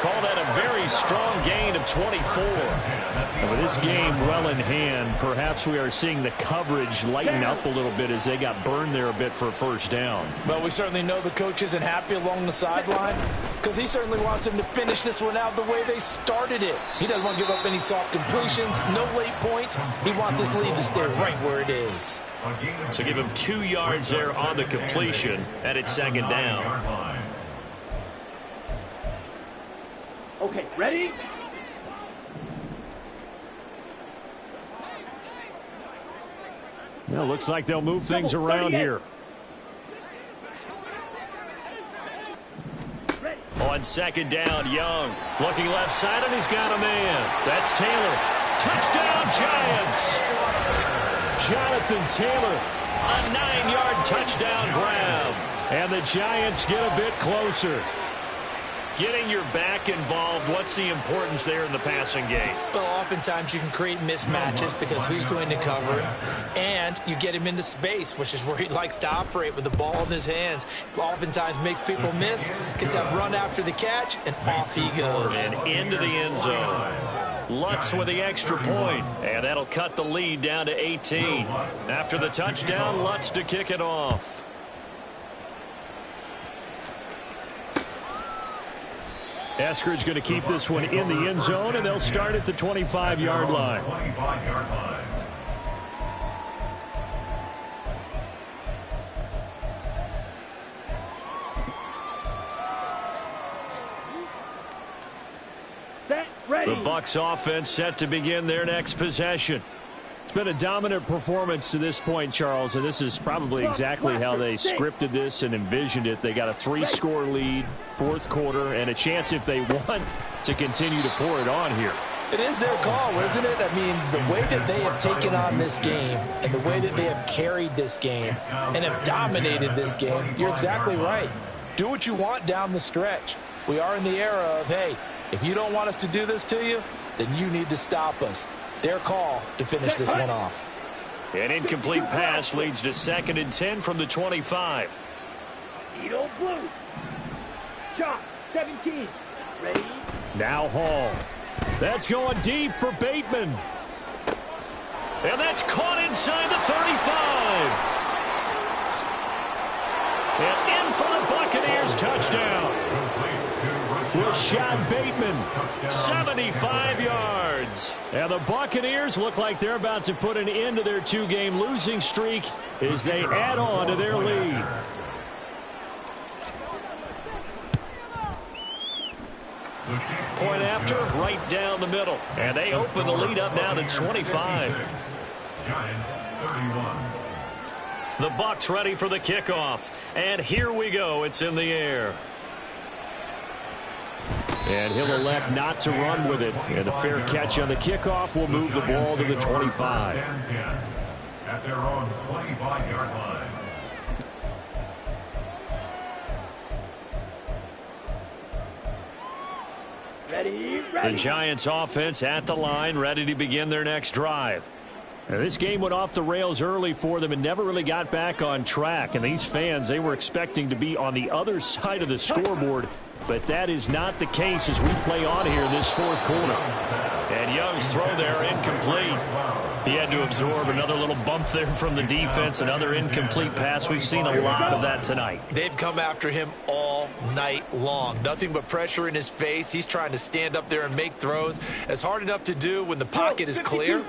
Call that a very strong gain of 24. And with this game well in hand, perhaps we are seeing the coverage lighten up a little bit as they got burned there a bit for a 1st down. Well, we certainly know the coach isn't happy along the sideline because he certainly wants them to finish this one out the way they started it. He doesn't want to give up any soft completions, no late points. He wants his lead to stay right where it is. So give him 2 yards there on the completion, and it's 2nd down. Okay, ready? Well, looks like they'll move things around here. On 2nd down, Young looking left side, and he's got a man. That's Taylor. Touchdown, Giants. Jonathan Taylor, a 9-yard touchdown grab. And the Giants get a bit closer. Getting your back involved, what's the importance there in the passing game? Well, oftentimes you can create mismatches because who's going to cover him, and you get him into space, which is where he likes to operate with the ball in his hands. Oftentimes makes people miss, gets that run after the catch, and off he goes. And into the end zone. Lutz with the extra point, and that'll cut the lead down to 18. After the touchdown, Lutz to kick it off. Eskridge going to keep this one in the end zone, and they'll start at the 25-yard line. Set, ready. The Bucs offense set to begin their next possession. It's been a dominant performance to this point, Charles, and this is probably exactly how they scripted this and envisioned it. They got a 3-score lead, 4th quarter, and a chance if they want to continue to pour it on here. It is their call, isn't it? I mean, the way that they have taken on this game and the way that they have carried this game and have dominated this game, you're exactly right. Do what you want down the stretch. We are in the era of, hey, if you don't want us to do this to you, then you need to stop us. Their call to finish this one off. An incomplete pass leads to 2nd and 10 from the 25. Edo blue. Shot, 17. Ready? Now Hall. That's going deep for Bateman. And that's caught inside the 35. And in for the Buccaneers touchdown. Rashad Bateman, 75 yards. And the Buccaneers look like they're about to put an end to their 2-game losing streak as they add on to their lead. Point after, right down the middle. And they open the lead up now to 25. Giants 31. The Bucs ready for the kickoff. And here we go. It's in the air. And he'll elect not to run with it. And a fair catch on the kickoff will move the ball to the 25. At their own 25-yard line. Ready, The ready. Giants offense at the line, ready to begin their next drive. Now, this game went off the rails early for them and never really got back on track. And these fans, they were expecting to be on the other side of the scoreboard. But that is not the case as we play on here in this 4th quarter. And Young's throw there incomplete. He had to absorb another little bump there from the defense, another incomplete pass. We've seen a lot of that tonight. They've come after him all night long. Nothing but pressure in his face. He's trying to stand up there and make throws. It's hard enough to do when the pocket is clear.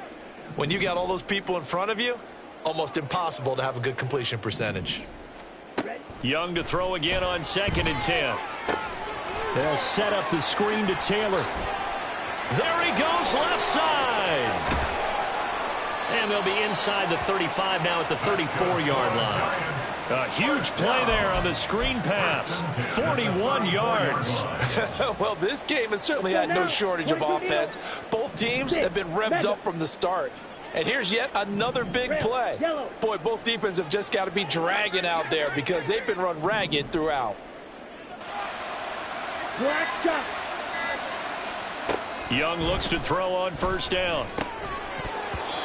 When you got all those people in front of you, almost impossible to have a good completion percentage. Young to throw again on 2nd and 10. They'll set up the screen to Taylor. There he goes, left side. And they'll be inside the 35 now at the 34-yard line. A huge play there on the screen pass. 41 yards. Well, this game has certainly had no shortage of offense. Both teams have been revved up from the start. And here's yet another big play. Boy, both defenses have just got to be dragging out there because they've been run ragged throughout. Young looks to throw on 1st down.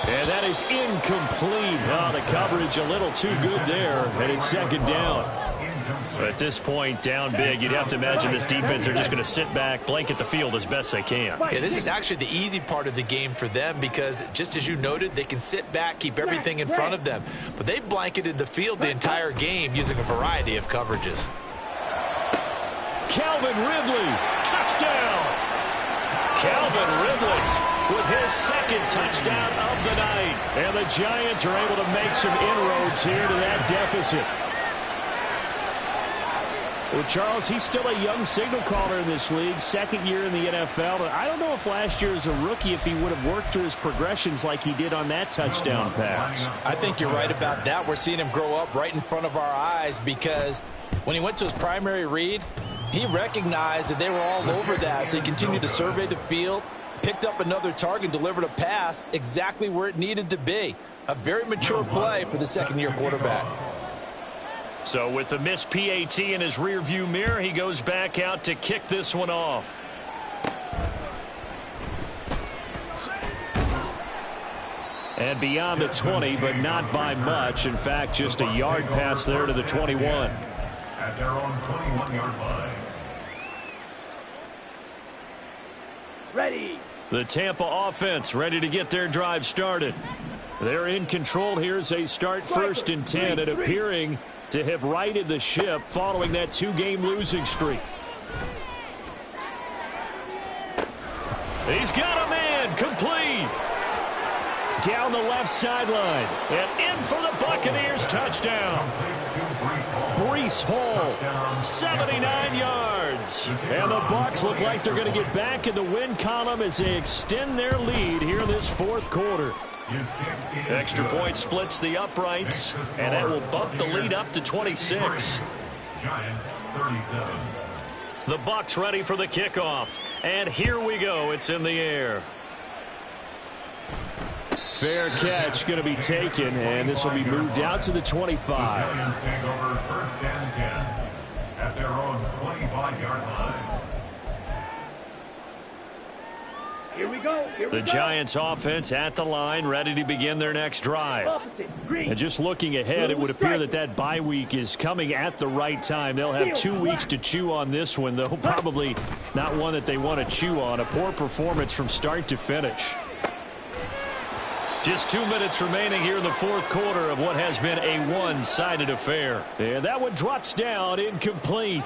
And that is incomplete. Oh, the coverage a little too good there, and it's 2nd down. At this point, down big, you'd have to imagine this defense are just going to sit back, blanket the field as best they can. Yeah, this is actually the easy part of the game for them because, just as you noted, they can sit back, keep everything in front of them. But they've blanketed the field the entire game using a variety of coverages. Calvin Ridley, touchdown! Calvin Ridley with his 2nd touchdown of the night. And the Giants are able to make some inroads here to that deficit. Well, Charles, he's still a young signal caller in this league, 2nd year in the NFL. But I don't know if last year as a rookie, if he would have worked through his progressions like he did on that touchdown pass. I think you're right about that. We're seeing him grow up right in front of our eyes because when he went to his primary read, he recognized that they were all over that. So he continued to survey the field, picked up another target, delivered a pass exactly where it needed to be. A very mature play for the 2nd-year quarterback. So with the missed PAT in his rearview mirror, he goes back out to kick this one off. And beyond the 20, but not by much. In fact, just a yard pass there to the 21. At their own 21-yard line. Ready. The Tampa offense ready to get their drive started. They're in control here as they start 1st and 10 and appearing to have righted the ship following that 2-game losing streak. He's got a man, complete. Down the left sideline and in for the Buccaneers touchdown. Breece Hall, 79 yards. And the Bucs look like they're going to get back in the win column as they extend their lead here in this 4th quarter. Extra point splits the uprights, and that will bump the lead up to 26. Giants 37. The Bucs ready for the kickoff. And here we go. It's in the air. Fair catch going to be taken, and this will be moved out to the 25. Giants take over 1st and 10 at their own 25-yard line. Here we go. The Giants offense at the line, ready to begin their next drive. And just looking ahead, it would appear that that bye week is coming at the right time. They'll have 2 weeks to chew on this one, though probably not one that they want to chew on. A poor performance from start to finish. Just 2 minutes remaining here in the 4th quarter of what has been a one-sided affair. And that one drops down, incomplete.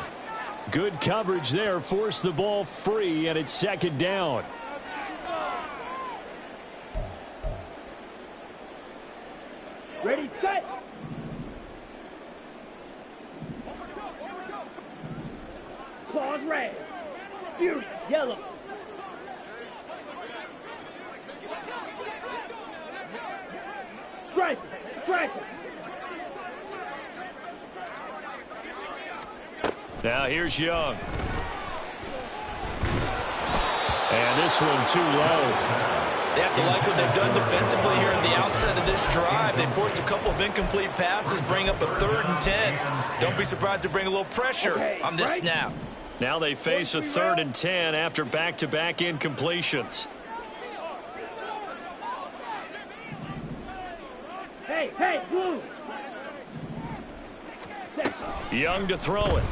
Good coverage there, forced the ball free, and it's 2nd down. Ready, set. Claws red. Fury yellow. Strike. Strike. Now here's Young. And this one too low. They have to like what they've done defensively here at the outset of this drive. They forced a couple of incomplete passes, bring up a 3rd and 10. Don't be surprised to bring a little pressure on this snap. Now they face a 3rd and 10 after back-to-back incompletions. Hey, blue. Young to throw it.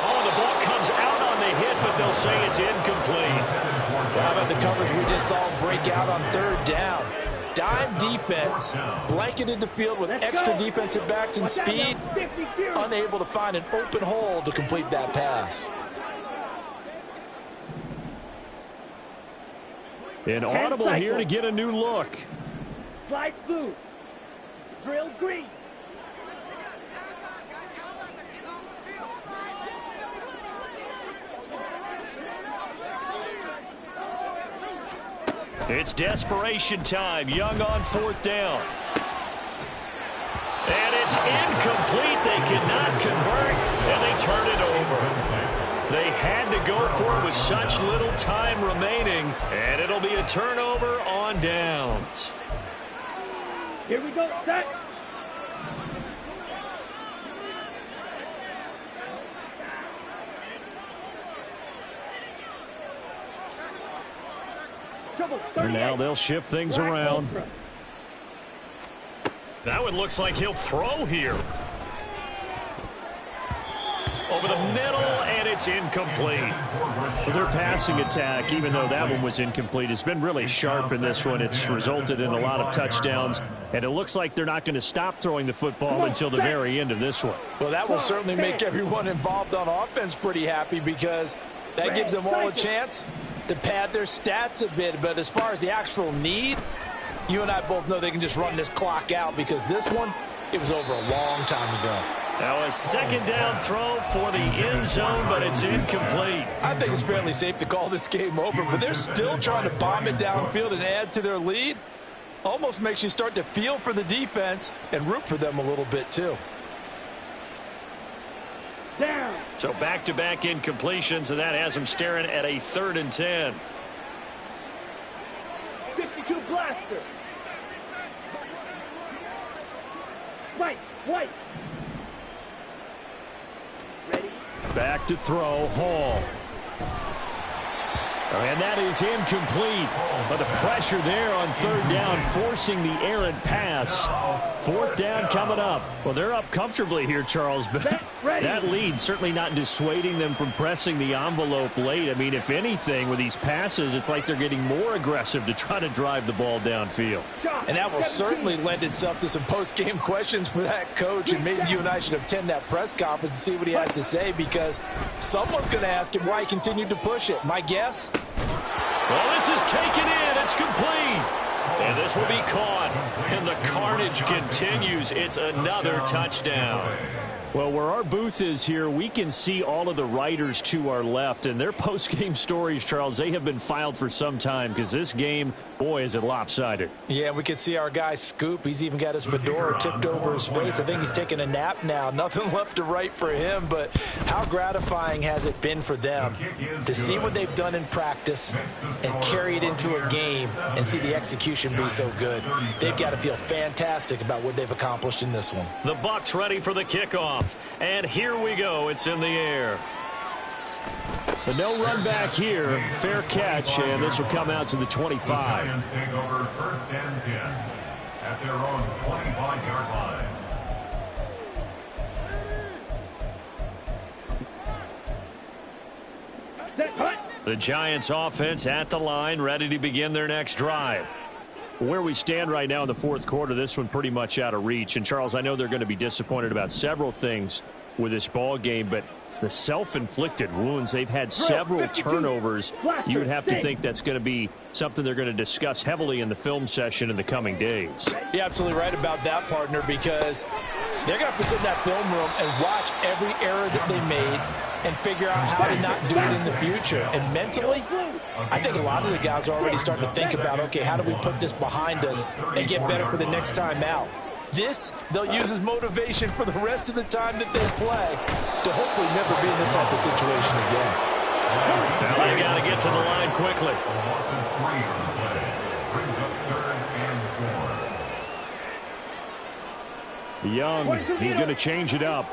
Oh, the ball comes out on the hit, but they'll say it's incomplete. Wow, about the coverage we just saw break out on third down? Dime defense, blanketed the field with extra defensive backs and speed, unable to find an open hole to complete that pass. An audible here to get a new look. Slide blue. Drill green. It's desperation time. Young on fourth down. And it's incomplete. They cannot convert, and they turn it over. They had to go for it with such little time remaining, and it'll be a turnover on downs. Here we go, set. And now they'll shift things around. That one looks like he'll throw here. Over the middle, and it's incomplete. Well, their passing attack, even though that one was incomplete, has been really sharp in this one. It's resulted in a lot of touchdowns, and it looks like they're not going to stop throwing the football until the very end of this one. Well, that will certainly make everyone involved on offense pretty happy, because that gives them all a chance to pad their stats a bit. But as far as the actual need, you and I both know they can just run this clock out, because this one, it was over a long time ago. Now a second down throw for the end zone, but it's incomplete. I think it's fairly safe to call this game over, but they're still trying to bomb it downfield and add to their lead. Almost makes you start to feel for the defense and root for them a little bit too. Down. So back-to-back incompletions, and that has them staring at a 3rd and 10. 52 blaster. White. Ready? Back to throw, Hall. And that is incomplete. But the pressure there on 3rd down, forcing the errant pass. 4th down coming up. Well, they're up comfortably here, Charles, but that lead certainly not dissuading them from pressing the envelope late. I mean, if anything, with these passes, it's like they're getting more aggressive to try to drive the ball downfield. And that will certainly lend itself to some post-game questions for that coach, and maybe you and I should attend that press conference and see what he has to say, because someone's going to ask him why he continued to push it. My guess? Well, this is taken in. It's complete. And this will be caught. And the carnage continues. It's another touchdown. Well, where our booth is here, we can see all of the writers to our left. And their post-game stories, Charles, they have been filed for some time, because this game, boy, is it lopsided. Yeah, we can see our guy Scoop. He's even got his fedora tipped over his face. I think he's taking a nap now. Nothing left to write for him, but how gratifying has it been for them to see what they've done in practice and carry it into a game and see the execution be so good. They've got to feel fantastic about what they've accomplished in this one. The Bucs ready for the kickoff. And here we go. It's in the air. But no run back here. Fair catch, and this will come out to the 25. The Giants take over 1st and 10 at their own 25-yard line. The Giants offense at the line, ready to begin their next drive. Where we stand right now in the 4th quarter, this one pretty much out of reach. And, Charles, I know they're going to be disappointed about several things with this ball game, but the self-inflicted wounds, they've had several turnovers. You would have to think that's going to be something they're going to discuss heavily in the film session in the coming days. You're absolutely right about that, partner, because they're going to have to sit in that film room and watch every error that they made and figure out how to not do it in the future. And mentally, I think a lot of the guys are already starting to think about, okay, how do we put this behind us and get better for the next time out? This, they'll use as motivation for the rest of the time that they play to hopefully never be in this type of situation again. Now they got to get to the line quickly. Young, he's going to change it up.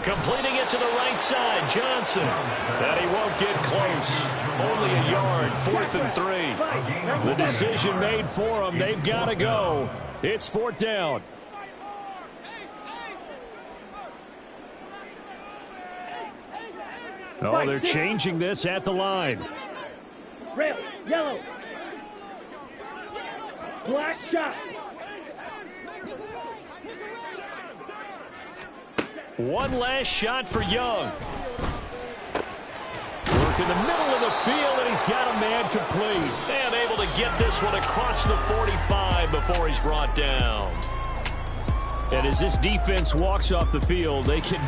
Completing it to the right side, Johnson. And he won't get close. Only a yard, 4th and 3. The decision made for them. They've got to go. It's 4th down. Oh, they're changing this at the line. Red, yellow. Black shot. One last shot for Young. Work in the middle of the field, and he's got a man complete. And able to get this one across the 45 before he's brought down. And as this defense walks off the field, they can do